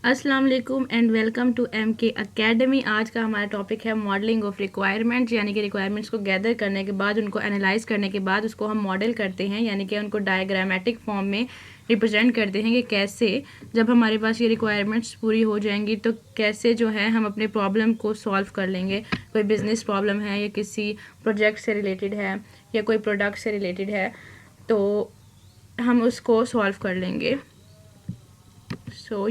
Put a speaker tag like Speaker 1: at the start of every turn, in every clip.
Speaker 1: अस्सलाम वालेकुम and welcome to MK academy. आज का हमारा टॉपिक है मॉडलिंग ऑफ रिक्वायरमेंट्स, यानी कि रिक्वायरमेंट्स को गैदर करने के बाद उनको एनालाइज करने के बाद उसको हम मॉडल करते हैं, यानी कि उनको डायग्रामेटिक फॉर्म में रिप्रेजेंट करते हैं कि कैसे जब हमारे पास ये रिक्वायरमेंट्स पूरी हो जाएंगी तो कैसे जो है हम अपने प्रॉब्लम को सॉल्व कर लेंगे। कोई बिज़नेस प्रॉब्लम है या किसी प्रोजेक्ट से रिलेटेड है या कोई प्रोडक्ट से रिलेटेड है तो हम उसको सॉल्व कर लेंगे।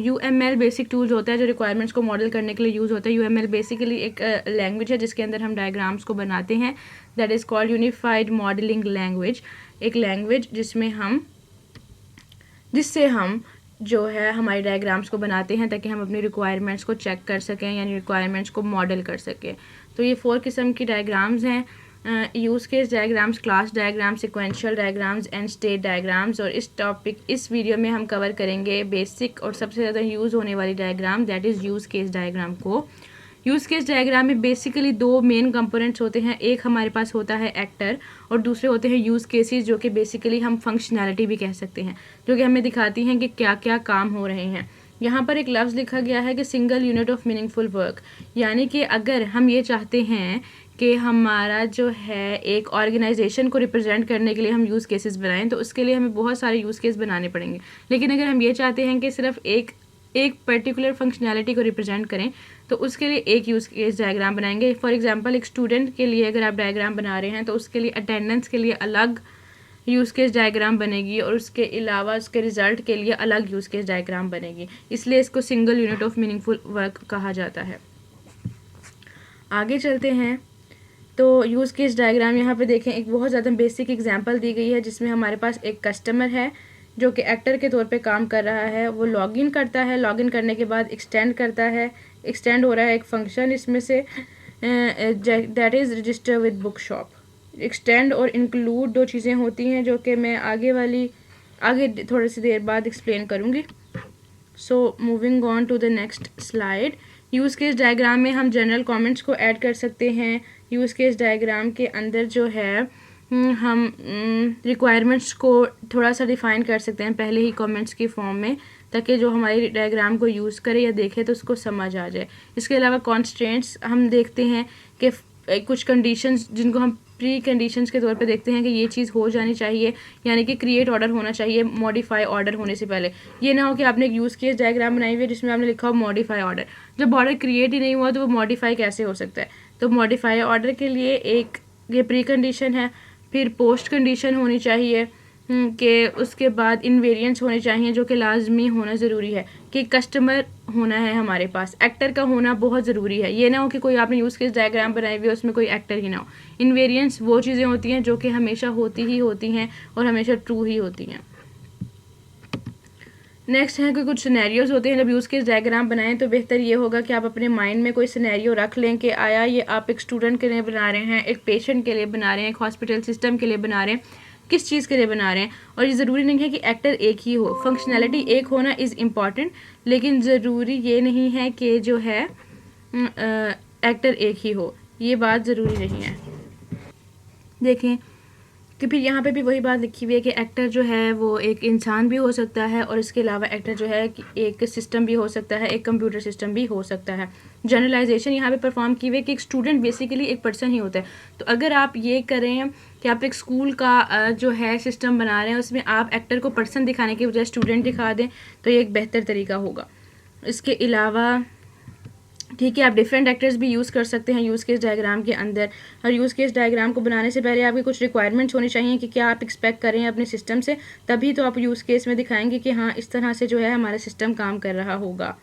Speaker 1: UML बेसिक टूल्स होता है जो रिक्वायरमेंट्स को मॉडल करने के लिए यूज़ होता है। UML बेसिकली एक लैंग्वेज है जिसके अंदर हम डायग्राम्स को बनाते हैं। That is called unified modelling language. एक लैंग्वेज जिससे हम जो है हमारे डायग्राम्स को बनाते हैं ताकि हम अपनी रिक्वायरमेंट्स को चेक कर सकें, यानी रिक्वायरमेंट्स को मॉडल कर सकें। तो ये 4 किस्म की डायग्राम्स हैं: use case diagrams, class diagrams, sequential diagrams and state diagrams. और इस वीडियो में हम कवर करेंगे बेसिक और सबसे ज़्यादा यूज़ होने वाली diagram, that is use case diagram को। यूज़ केस डायग्राम में बेसिकली 2 मेन कंपोनेंट्स होते हैं। एक हमारे पास होता है एक्टर और दूसरे होते हैं यूज़ केसेस, जो कि बेसिकली हम फंक्शनैलिटी भी कह सकते हैं, जो कि हमें दिखाती हैं कि क्या क्या काम हो रहे हैं। यहाँ पर एक लफ्ज़ लिखा गया है कि single unit of meaningful work, यानी कि अगर हम ये चाहते हैं कि हमारा जो है एक ऑर्गेनाइजेशन को रिप्रेजेंट करने के लिए हम यूज़ केसेस बनाएं तो उसके लिए हमें बहुत सारे यूज़ केस बनाने पड़ेंगे। लेकिन अगर हम ये चाहते हैं कि सिर्फ एक पर्टिकुलर फंक्शनैलिटी को रिप्रेजेंट करें तो उसके लिए एक यूज़ केस डायग्राम बनाएंगे। फॉर एग्जांपल, एक स्टूडेंट के लिए अगर आप डायग्राम बना रहे हैं तो उसके लिए अटेंडेंस के लिए अलग यूज़ केस डायग्राम बनेगी और उसके अलावा उसके रिज़ल्ट के लिए अलग यूज़ केस डायग्राम बनेगी। इसलिए इसको single unit of meaningful work कहा जाता है। आगे चलते हैं तो यूज़ केस डायग्राम यहाँ पे देखें, एक बहुत ज़्यादा बेसिक एग्जांपल दी गई है जिसमें हमारे पास एक कस्टमर है जो कि एक्टर के तौर पे काम कर रहा है। वो लॉगिन करता है, लॉगिन करने के बाद एक्सटेंड करता है, एक्सटेंड हो रहा है एक फंक्शन इसमें से, that is register with book shop. Extend और इंक्लूड 2 चीज़ें होती हैं जो कि मैं आगे थोड़ी सी देर बाद एक्सप्लेन करूँगी। So moving on to the next slide. Use case diagram में हम जनरल कमेंट्स को ऐड कर सकते हैं। यूज़ केस डायग्राम के अंदर जो है हम रिक्वायरमेंट्स को थोड़ा सा डिफ़ाइन कर सकते हैं पहले ही कमेंट्स की फॉर्म में, ताकि जो हमारी डायग्राम को यूज़ करे या देखे तो उसको समझ आ जाए। इसके अलावा कॉन्स्ट्रेंट्स हम देखते हैं कि कुछ कंडीशंस जिनको हम प्री कंडीशंस के तौर पे देखते हैं कि ये चीज़ हो जानी चाहिए, यानी कि क्रिएट ऑर्डर होना चाहिए मॉडिफाई ऑर्डर होने से पहले। ये ना हो कि आपने एक यूज़ केस डायग्राम बनाई हुई है जिसमें आपने लिखा हो मॉडिफाई ऑर्डर, जब ऑर्डर क्रिएट ही नहीं हुआ तो वो मॉडिफाई कैसे हो सकता है। तो मॉडिफाई ऑर्डर के लिए एक ये प्री कंडीशन है। फिर पोस्ट कंडीशन होनी चाहिए कि उसके बाद इनवेरिएंट्स होने चाहिए, जो कि लाजमी होना ज़रूरी है कि कस्टमर होना है हमारे पास, एक्टर का होना बहुत ज़रूरी है। ये ना हो कि कोई आपने यूज़ केस डायग्राम बनाए हुए उसमें कोई एक्टर ही ना हो। इनवेरिएंट्स वो चीज़ें होती हैं जो कि हमेशा होती ही होती हैं और हमेशा ट्रू ही होती हैं। नेक्स्ट है कि कुछ सिनेरियोज होते हैं। जब यूज़ केस डायग्राम बनाएं तो बेहतर ये होगा कि आप अपने माइंड में कोई सिनेरियो रख लें कि आया ये आप एक स्टूडेंट के लिए बना रहे हैं, एक पेशेंट के लिए बना रहे हैं, एक हॉस्पिटल सिस्टम के लिए बना रहे हैं, किस चीज़ के लिए बना रहे हैं। और ये ज़रूरी नहीं है कि एक्टर एक ही हो, फंक्शनैलिटी एक होना इज़ इम्पॉर्टेंट, लेकिन ज़रूरी ये नहीं है कि जो है एक्टर एक ही हो, ये बात ज़रूरी नहीं है। देखें कि फिर यहाँ पे भी वही बात लिखी हुई है कि एक्टर जो है वो एक इंसान भी हो सकता है और इसके अलावा एक्टर जो है एक सिस्टम भी हो सकता है, एक कंप्यूटर सिस्टम भी हो सकता है। जनरलाइजेशन यहाँ पे परफॉर्म की हुई है कि एक स्टूडेंट बेसिकली एक पर्सन ही होता है। तो अगर आप ये करें कि आप एक स्कूल का जो है सिस्टम बना रहे हैं उसमें आप एक्टर को पर्सन दिखाने के बजाय स्टूडेंट दिखा दें तो ये एक बेहतर तरीका होगा। इसके अलावा ठीक है, आप डिफरेंट एक्टर्स भी यूज़ कर सकते हैं यूज़ केस डायग्राम के अंदर। और यूज़ केस डायग्राम को बनाने से पहले आपकी कुछ रिक्वायरमेंट्स होनी चाहिए कि क्या आप एक्सपेक्ट करें अपने सिस्टम से, तभी तो आप यूज़ केस में दिखाएंगे कि हाँ इस तरह से जो है हमारा सिस्टम काम कर रहा होगा।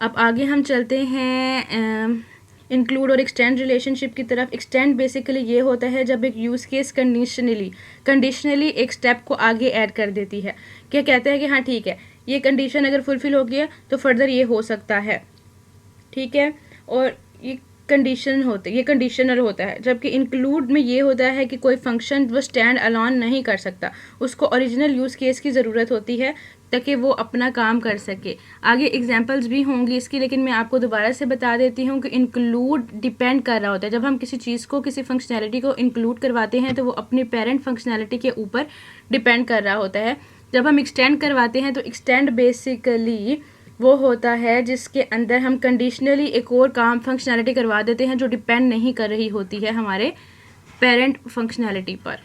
Speaker 1: अब आगे हम चलते हैं इंक्लूड और एक्सटेंड रिलेशनशिप की तरफ। एक्सटेंड बेसिकली ये होता है जब एक यूज़ केस कंडीशनली एक स्टेप को आगे ऐड कर देती है। क्या कहते हैं कि हाँ ठीक है, ये कंडीशन अगर फुलफिल हो गया तो फर्दर ये हो सकता है, ठीक है। और ये कंडीशनर होता है, जबकि इंक्लूड में ये होता है कि कोई फंक्शन वो स्टैंड अलोन नहीं कर सकता, उसको ओरिजिनल यूज़ केस की ज़रूरत होती है ताकि वो अपना काम कर सके। आगे एग्जांपल्स भी होंगी इसकी, लेकिन मैं आपको दोबारा से बता देती हूँ कि इंक्लूड डिपेंड कर रहा होता है। जब हम किसी चीज़ को, किसी फंक्शनैलिटी को इंक्लूड करवाते हैं तो वो अपनी पेरेंट फंक्शनैलिटी के ऊपर डिपेंड कर रहा होता है। जब हम एक्सटेंड करवाते हैं तो एक्सटेंड बेसिकली वो होता है जिसके अंदर हम कंडीशनली एक और काम फंक्शनैलिटी करवा देते हैं जो डिपेंड नहीं कर रही होती है हमारे पेरेंट फंक्शनैलिटी पर।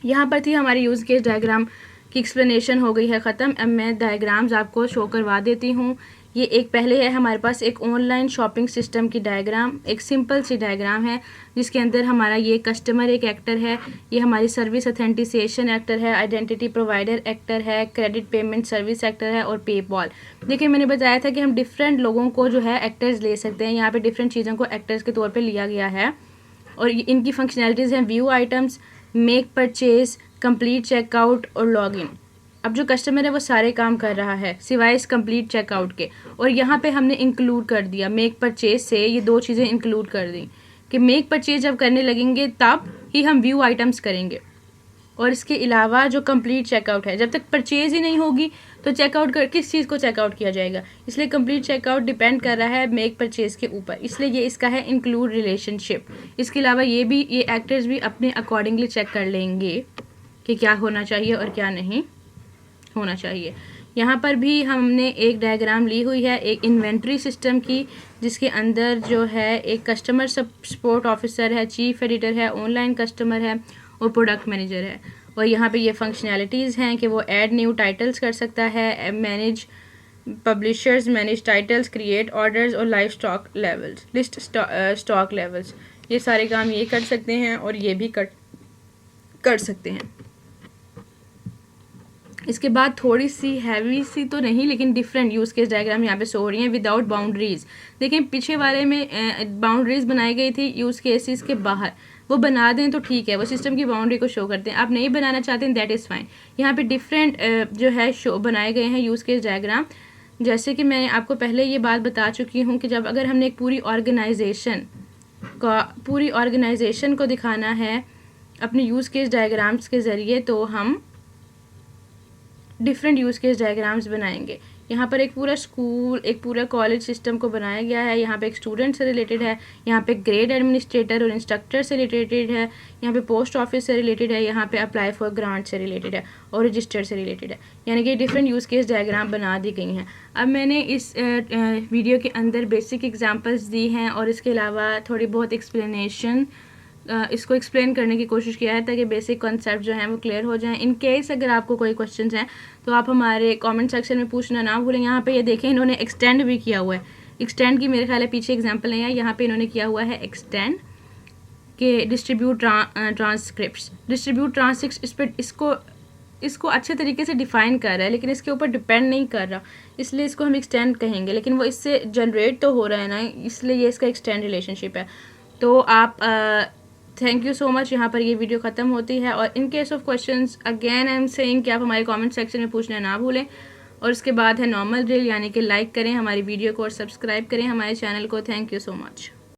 Speaker 1: यहाँ पर थी हमारी यूज़ केस डायग्राम की एक्सप्लेनेशन हो गई है ख़त्म। अब मैं डायग्राम्स आपको शो करवा देती हूँ। ये एक पहले है हमारे पास एक ऑनलाइन शॉपिंग सिस्टम की डायग्राम, एक सिंपल सी डायग्राम है जिसके अंदर हमारा ये कस्टमर एक एक्टर है, ये हमारी सर्विस अथेंटिसेशन एक्टर है, आइडेंटिटी प्रोवाइडर एक्टर है, क्रेडिट पेमेंट सर्विस एक्टर है और पेपॉल। देखिए मैंने बताया था कि हम डिफरेंट लोगों को जो है एक्टर्स ले सकते हैं। यहाँ पे डिफरेंट चीज़ों को एक्टर्स के तौर पर लिया गया है और इनकी फंक्शनैलिटीज़ हैं view items, make purchase, complete checkout और लॉगिन। अब जो कस्टमर है वो सारे काम कर रहा है सिवाय इस कंप्लीट चेकआउट के, और यहाँ पे हमने इंक्लूड कर दिया मेक परचेज से ये दो चीज़ें इंक्लूड कर दी कि मेक परचेज जब करने लगेंगे तब ही हम व्यू आइटम्स करेंगे। और इसके अलावा जो कंप्लीट चेकआउट है, जब तक परचेज ही नहीं होगी तो चेकआउट कर किस चीज़ को चेकआउट किया जाएगा, इसलिए कंप्लीट चेकआउट डिपेंड कर रहा है मेक परचेज के ऊपर, इसलिए ये इसका है इंक्लूड रिलेशनशिप। इसके अलावा ये एक्टर्स भी अपने अकॉर्डिंगली चेक कर लेंगे कि क्या होना चाहिए और क्या नहीं होना चाहिए। यहाँ पर भी हमने एक डायग्राम ली हुई है एक इन्वेंट्री सिस्टम की, जिसके अंदर जो है एक कस्टमर सपोर्ट ऑफिसर है, चीफ एडिटर है, ऑनलाइन कस्टमर है और प्रोडक्ट मैनेजर है। और यहाँ पे ये फंक्शनैलिटीज़ हैं कि वो ऐड न्यू टाइटल्स कर सकता है, manage publishers, manage titles, create orders और live stock levels, list stock levels. ये सारे काम ये कर सकते हैं और ये भी कर सकते हैं। इसके बाद थोड़ी सी हैवी सी तो नहीं लेकिन डिफरेंट यूज़ केस डायग्राम यहाँ पे शो हो रही हैं विदाउट बाउंड्रीज। देखिए पीछे वाले में बाउंड्रीज बनाई गई थी यूज़ केसेस के बाहर, वो बना दें तो ठीक है, वो सिस्टम की बाउंड्री को शो करते हैं। आप नहीं बनाना चाहते हैं दैट इज़ फाइन। यहाँ पे डिफरेंट जो है शो बनाए गए हैं यूज़ केस डायग्राम। जैसे कि मैंने आपको पहले ये बात बता चुकी हूँ कि जब अगर हमने एक पूरी ऑर्गेनाइजेशन को दिखाना है अपने यूज़ केस डायग्राम्स के ज़रिए तो हम डिफरेंट यूज़ केस डायग्राम्स बनाएंगे। यहाँ पर एक पूरा स्कूल, एक पूरा कॉलेज सिस्टम को बनाया गया है। यहाँ पे एक स्टूडेंट से रिलेटेड है, यहाँ पे ग्रेड एडमिनिस्ट्रेटर और इंस्ट्रक्टर से रिलेटेड है, यहाँ पे पोस्ट ऑफिस से रिलेटेड है, यहाँ पे अप्लाई फॉर ग्रांट से रिलेटेड है और रजिस्टर से रिलेटेड है। यानी कि डिफरेंट यूज़ केस डायग्राम बना दी गई हैं। अब मैंने इस वीडियो के अंदर बेसिक एग्जाम्पल्स दी हैं और इसके अलावा थोड़ी बहुत एक्सप्लेनेशन इसको एक्सप्लेन करने की कोशिश किया है ताकि बेसिक कॉन्सेप्ट जो हैं वो क्लियर हो जाएं। इन केस अगर आपको कोई क्वेश्चंस हैं तो आप हमारे कमेंट सेक्शन में पूछना ना भूलें। यहाँ पे ये देखें इन्होंने एक्सटेंड भी किया हुआ है, एक्सटेंड की मेरे ख्याल है पीछे एग्जांपल नहीं है, यहाँ पे इन्होंने किया हुआ है एक्सटेंड के डिस्ट्रीब्यूट ट्रांसक्रिप्ट्स। डिस्ट्रीब्यूट ट्रांसक्रिप्ट इस पर इसको अच्छे तरीके से डिफ़ाइन कर रहा है लेकिन इसके ऊपर डिपेंड नहीं कर रहा, इसलिए इसको हम एक्सटेंड कहेंगे, लेकिन वो इससे जनरेट तो हो रहा है ना, इसलिए ये इसका एक्सटेंड रिलेशनशिप है। तो आप थैंक यू सो मच। यहाँ पर ये वीडियो ख़त्म होती है और in case of questions again I am saying कि आप हमारे कमेंट सेक्शन में पूछना ना भूलें। और उसके बाद है नॉर्मल ड्रिल, यानी कि लाइक करें हमारी वीडियो को और सब्सक्राइब करें हमारे चैनल को। Thank you so much.